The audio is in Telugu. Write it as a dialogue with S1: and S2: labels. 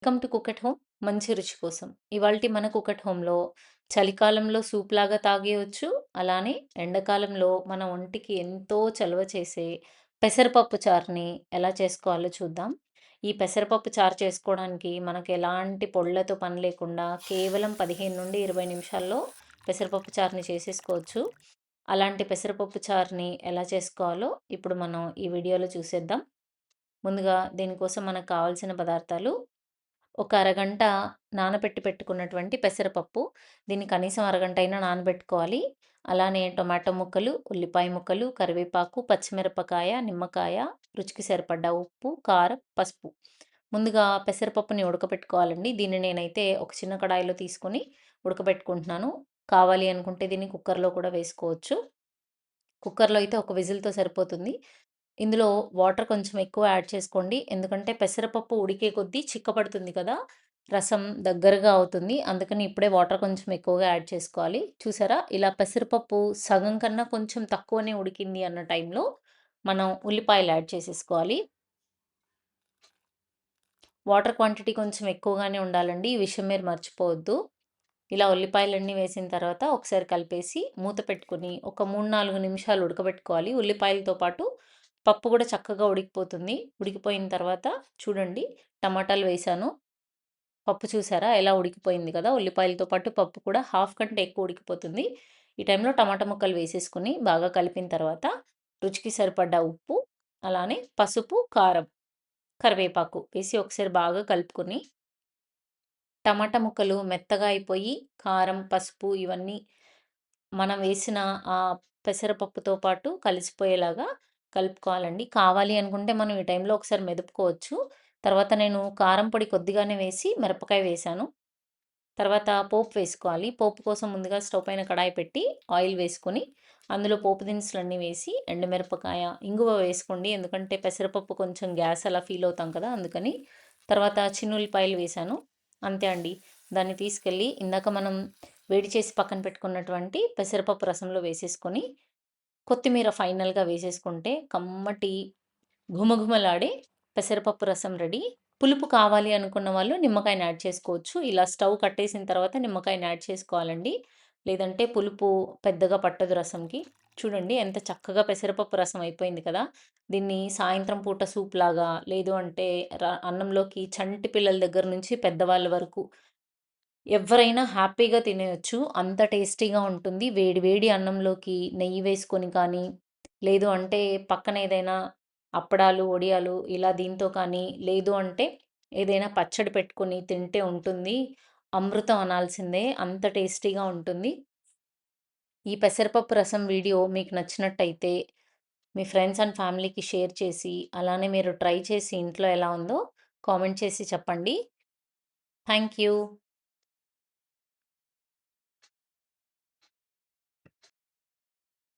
S1: Welcome to cook at home మంచి రుచి కోసం. ఇవాల్టి మన కుక్ ఎట్ హోమ్‌లో చలికాలంలో సూప్‌లాగా తాగేయొచ్చు. అలానే ఎండాకాలంలో మన ఒంటికి ఎంతో చలువ చేసే పెసరపప్పు చారుని ఎలా చేసుకోవాలో చూద్దాం. ఈ పెసరపప్పు చారు చేసుకోవడానికి మనకు ఎలాంటి పొడులతో పని లేకుండా కేవలం 15-20 నిమిషాల్లో పెసరపప్పు చారుని చేసేసుకోవచ్చు. అలాంటి పెసరపప్పు చారుని ఎలా చేసుకోవాలో ఇప్పుడు మనం ఈ వీడియోలో చూసేద్దాం. ముందుగా దీనికోసం మనకు కావాల్సిన పదార్థాలు ఒక అరగంట నానబెట్టి పెట్టుకున్నటువంటి పెసరపప్పు. దీన్ని కనీసం అరగంటైనా నానబెట్టుకోవాలి. అలానే టొమాటో ముక్కలు, ఉల్లిపాయ ముక్కలు, కరివేపాకు, పచ్చిమిరపకాయ, నిమ్మకాయ, రుచికి సరిపడ్డ ఉప్పు, కారం, పసుపు. ముందుగా పెసరపప్పుని ఉడకపెట్టుకోవాలండి. దీన్ని నేనైతే ఒక చిన్న కడాయిలో తీసుకొని ఉడకబెట్టుకుంటున్నాను. కావాలి అనుకుంటే దీన్ని కుక్కర్‌లో కూడా వేసుకోవచ్చు. కుక్కర్‌లో అయితే ఒక విజిల్‌తో సరిపోతుంది. ఇందులో వాటర్ కొంచెం ఎక్కువ యాడ్ చేసుకోండి. ఎందుకంటే పెసరపప్పు ఉడికే కొద్దీ చిక్కపడుతుంది కదా! రసం దగ్గరగా అవుతుంది. అందుకని ఇప్పుడే వాటర్ కొంచెం ఎక్కువగా యాడ్ చేసుకోవాలి. చూసారా? ఇలా పెసరపప్పు సగం కన్నా కొంచెం తక్కువనే ఉడికింది అన్న టైంలో మనం ఉల్లిపాయలు యాడ్ చేసేసుకోవాలి. వాటర్ క్వాంటిటీ కొంచెం ఎక్కువగానే ఉండాలండి. ఈ విషయం మీరు మర్చిపోవద్దు. ఇలా ఉల్లిపాయలన్నీ వేసిన తర్వాత ఒకసారి కలిపేసి మూత పెట్టుకొని ఒక 3, 4 నిమిషాలు ఉడకబెట్టుకోవాలి. ఉల్లిపాయలతో పాటు పప్పు కూడా చక్కగా ఉడికిపోతుంది. ఉడికిపోయిన తర్వాత చూడండి టమాటాలు వేశాను. పప్పు చూసారా ఎలా ఉడికిపోయింది కదా! ఉల్లిపాయలతో పాటు పప్పు కూడా హాఫ్ కంటే ఎక్కువ ఉడికిపోతుంది. ఈ టైంలో టమాటా ముక్కలు వేసేసుకొని బాగా కలిపిన తర్వాత రుచికి సరిపడ్డ ఉప్పు, అలానే పసుపు, కారం, కరివేపాకు వేసి ఒకసారి బాగా కలుపుకొని టమాటా ముక్కలు మెత్తగా అయిపోయి, కారం, పసుపు ఇవన్నీ మనం వేసిన పెసరపప్పుతో పాటు కలిసిపోయేలాగా కలుపుకోవాలండి. కావాలి అనుకుంటే మనం ఈ టైంలో ఒకసారి మెదుపుకోవచ్చు. తర్వాత నేను కారం పొడి కొద్దిగానే వేసి మిరపకాయ వేశాను. తర్వాత పోపు వేసుకోవాలి. పోపు కోసం ముందుగా స్టవ్ పైన కడాయి పెట్టి ఆయిల్ వేసుకొని, అందులో పోపు దినుసులన్నీ వేసి ఎండుమిరపకాయ, ఇంగువ వేసుకోండి. ఎందుకంటే పెసరపప్పు కొంచెం గ్యాస్ అలా ఫీల్ అవుతాం కదా! అందుకని. తర్వాత చిన్నుల్లిపాయలు వేశాను. అంతే అండి. దాన్ని తీసుకెళ్ళి ఇందాక మనం వేడి చేసి పక్కన పెట్టుకున్నటువంటి పెసరపప్పు రసంలో వేసేసుకొని, కొత్తిమీర ఫైనల్‌గా వేసేసుకుంటే కమ్మటి ఘుమఘుమలాడే పెసరపప్పు రసం రెడీ. పులుపు కావాలి అనుకున్న వాళ్ళు నిమ్మకాయని యాడ్ చేసుకోవచ్చు. ఇలా స్టవ్ కట్టేసిన తర్వాత నిమ్మకాయని యాడ్ చేసుకోవాలండి. లేదంటే పులుపు పెద్దగా పట్టదు రసంకి. చూడండి ఎంత చక్కగా పెసరపప్పు రసం అయిపోయింది కదా! దీన్ని సాయంత్రం పూట సూప్‌లాగా లేదు అంటే అన్నంలోకి చంటి పిల్లల దగ్గర నుంచి పెద్దవాళ్ళ వరకు ఎవ్వరైనా హ్యాపీగా తినేయొచ్చు. అంత టేస్టీగా ఉంటుంది. వేడి వేడి అన్నంలోకి నెయ్యి వేసుకొని కానీ, లేదు అంటే పక్కన ఏదైనా అప్పడాలు, వడియాలు ఇలా దీంతో కానీ, లేదు అంటే ఏదైనా పచ్చడి పెట్టుకొని తింటే ఉంటుంది. అమృతం అనాల్సిందే. అంత టేస్టీగా ఉంటుంది. ఈ పెసరపప్పు రసం వీడియో మీకు నచ్చినట్టయితే మీ ఫ్రెండ్స్ అండ్ ఫ్యామిలీకి షేర్ చేసి, అలానే మీరు ట్రై చేసి ఇంట్లో ఎలా ఉందో కామెంట్ చేసి చెప్పండి. Thank you.